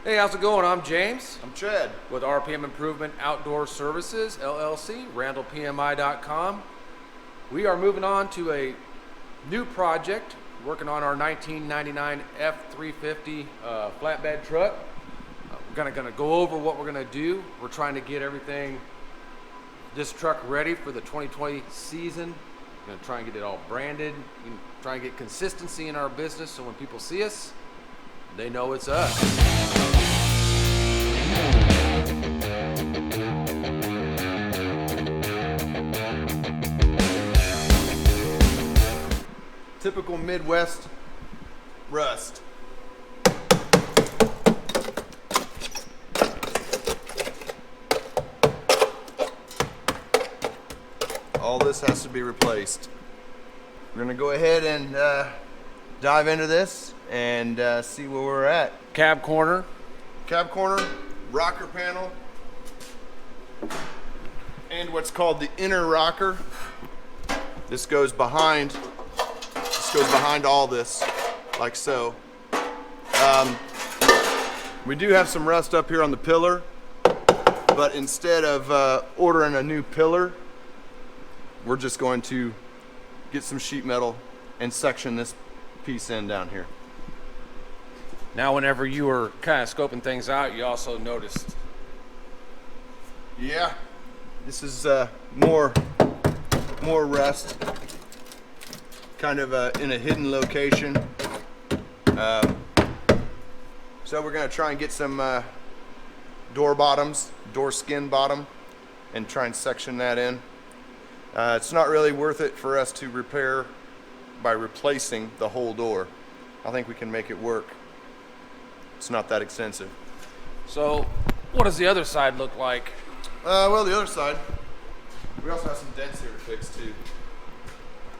Hey, how's it going? I'm James. I'm Chad. With RPM Improvement Outdoor Services, LLC, RandallPMI.com. We are moving on to a new project, working on our 1999 F350 flatbed truck. We're gonna go over what we're gonna do. We're trying to get this truck ready for the 2020 season. We're gonna try and get it all branded, try and get consistency in our business so when people see us, they know it's us. Typical Midwest rust. All this has to be replaced. We're gonna go ahead and dive into this and see where we're at. Cab corner, rocker panel, and what's called the inner rocker. This goes behind all this, like so. We do have some rust up here on the pillar, but instead of ordering a new pillar, we're just going to get some sheet metal and section this piece in down here. Now, whenever you were kind of scoping things out, you also noticed. Yeah, this is more rust, kind of in a hidden location. So we're gonna try and get some door skin bottom, and try and section that in. It's not really worth it for us to repair by replacing the whole door. I think we can make it work. It's not that expensive. So, what does the other side look like? Well, the other side, we also have some dents here to fix too.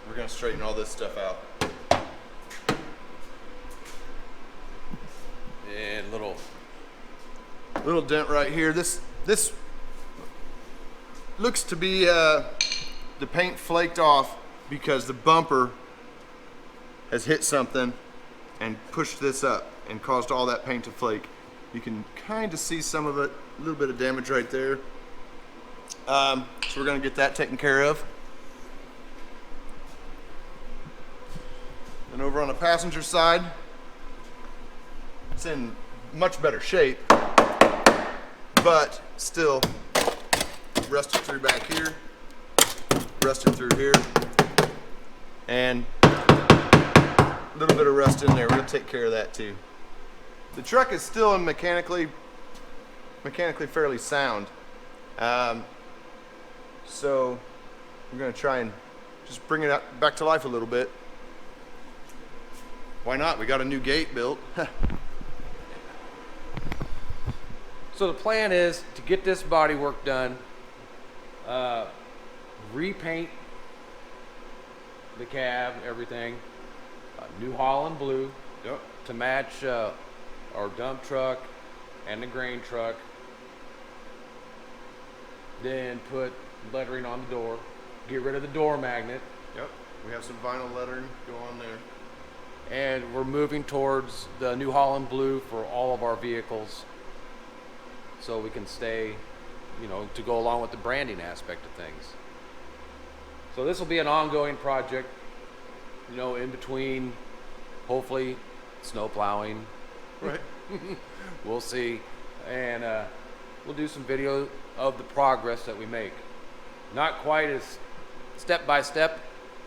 We're gonna straighten all this stuff out. And little dent right here. This looks to be the paint flaked off because the bumper has hit something and pushed this up and caused all that paint to flake. You can kind of see some of it, a little bit of damage right there. So we're gonna get that taken care of. And over on the passenger side, it's in much better shape, but still rusted through back here, rusted through here, and a little bit of rust in there. We're gonna take care of that too. The truck is still in mechanically fairly sound. So we're gonna try and just bring it back to life a little bit. Why not? We got a new gate built. So the plan is to get this body work done, repaint the cab, everything, New Holland blue. Yep. To match our dump truck and the grain truck. Then put lettering on the door, get rid of the door magnet. Yep. We have some vinyl lettering go on there. And we're moving towards the New Holland blue for all of our vehicles, so we can stay, to go along with the branding aspect of things. So this will be an ongoing project, in between, hopefully, snow plowing. Right. We'll see. And we'll do some video of the progress that we make. Not quite as step-by-step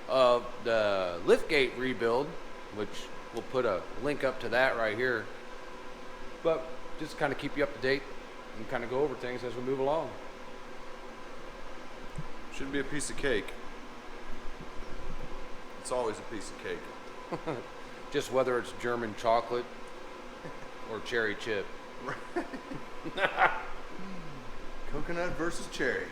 of the liftgate rebuild, which we'll put a link up to that right here. But just kind of keep you up to date and kind of go over things as we move along. Should be a piece of cake. It's always a piece of cake. Just whether it's German chocolate or cherry chip. Coconut versus cherry.